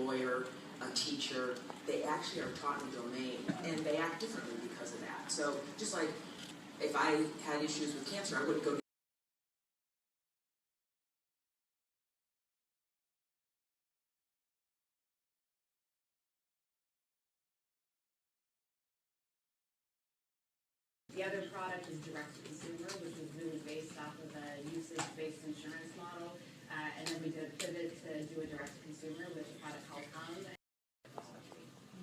lawyer, a teacher, they actually are taught in the domain, and they act differently because of that. So just like if I had issues with cancer, I wouldn't go to The other product is direct-to-consumer, which is really based off of a usage-based insurance model. And then we did a pivot to do a direct-to-consumer with a product called Hum.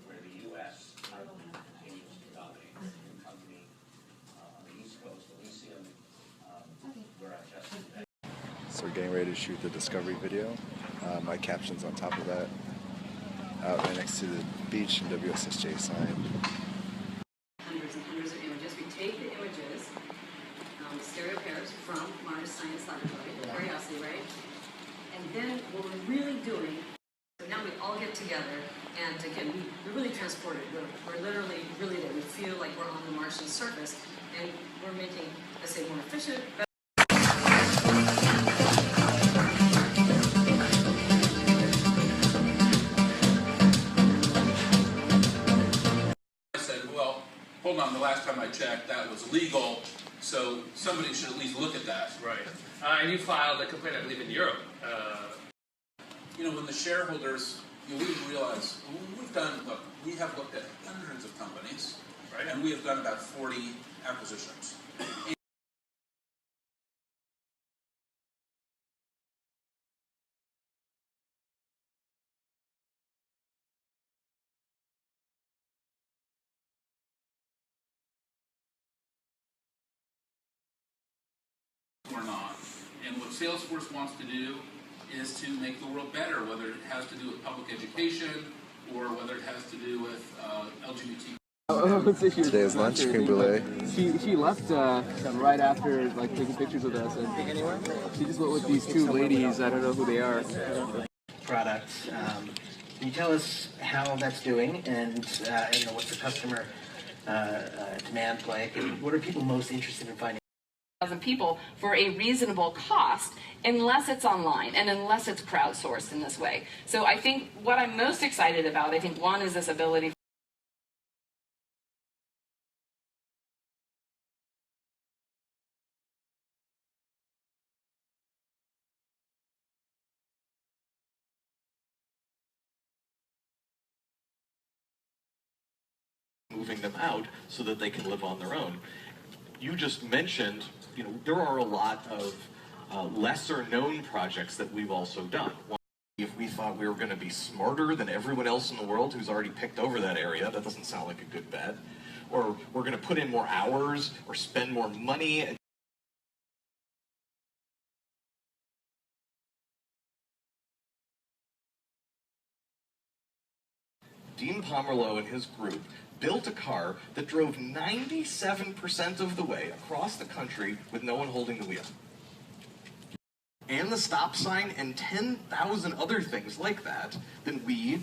Where the U.S. continues to dominate the company on the East Coast, Elysium, we're at just today. So we're getting ready to shoot the Discovery video. My caption's on top of that. Out right next to the beach and WSSJ sign. Hundreds and hundreds of images. We take the images, stereo pairs from Mars Science Laboratory, Curiosity, right? And then what we're really doing, so now we all get together, and again, we're really transported. We're literally really there. We feel like we're on the Martian surface, and we're making, let's say, more efficient, better. Hold on, the last time I checked, that was legal, so somebody should at least look at that. Right. And you filed a complaint, I believe, in Europe. You know, when the shareholders, you wouldn't realize, look, we have looked at hundreds of companies, right, and we have done about 40 acquisitions. Or not. And what Salesforce wants to do is to make the world better, whether it has to do with public education or whether it has to do with LGBT. Today is lunch, creme brulee. She left right after taking pictures with us. She just went with these two ladies. I don't know who they are. Product. Can you tell us how that's doing, and what's the customer demand like, and what are people most interested in finding? People for a reasonable cost unless it's online and unless it's crowdsourced in this way. So I think what I'm most excited about, I think one is this ability moving them out so that they can live on their own. You just mentioned, there are a lot of lesser known projects that we've also done. If we thought we were going to be smarter than everyone else in the world who's already picked over that area, that doesn't sound like a good bet. Or we're going to put in more hours or spend more money. Dean Pomerleau and his group built a car that drove 97% of the way across the country with no one holding the wheel. And the stop sign and 10,000 other things like that, then we,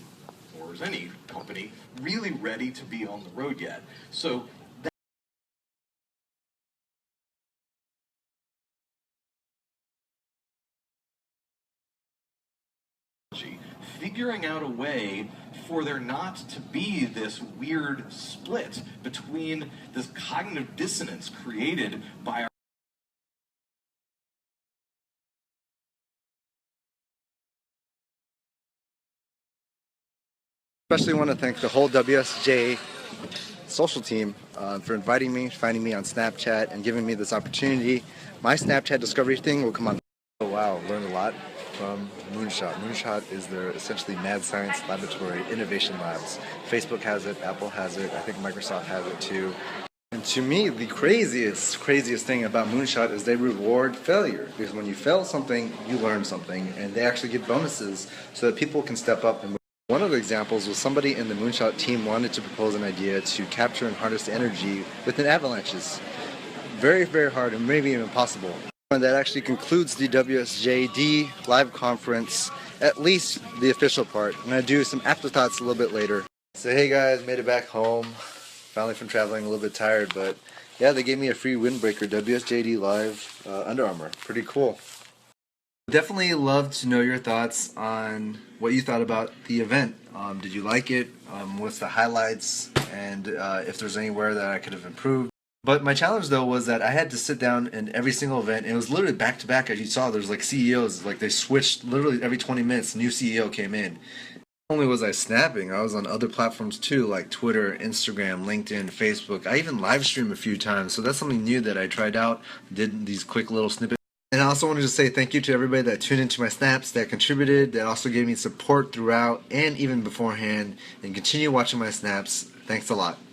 or is any company, really ready to be on the road yet. So figuring out a way for there not to be this weird split between this cognitive dissonance created by our Especially want to thank the whole WSJ social team for inviting me, finding me on Snapchat, and giving me this opportunity. My Snapchat discovery thing will come on. Oh wow, learned a lot from Moonshot. Moonshot is their essentially mad science laboratory, innovation labs. Facebook has it, Apple has it, I think Microsoft has it too. And to me, the craziest thing about Moonshot is they reward failure. Because when you fail something, you learn something, and they actually give bonuses so that people can step up. And one of the examples was somebody in the Moonshot team wanted to propose an idea to capture and harness energy within avalanches. Very, very hard and maybe even impossible. And that actually concludes the WSJD live conference, at least the official part. I'm going to do some afterthoughts a little bit later. So hey guys, made it back home. Finally from traveling, a little bit tired, but yeah, they gave me a free windbreaker, WSJD Live Under Armour. Pretty cool. Definitely love to know your thoughts on what you thought about the event. Did you like it? What's the highlights? And if there's anywhere that I could have improved. But my challenge though was that I had to sit down in every single event, and it was literally back to back. As you saw, there's like CEOs, like they switched literally every 20 minutes. New CEO came in. Not only was I snapping, I was on other platforms too, like Twitter, Instagram, LinkedIn, Facebook. I even live streamed a few times, so that's something new that I tried out. Did these quick little snippets. And I also wanted to say thank you to everybody that tuned into my snaps, that contributed, that also gave me support throughout and even beforehand, and continue watching my snaps. Thanks a lot.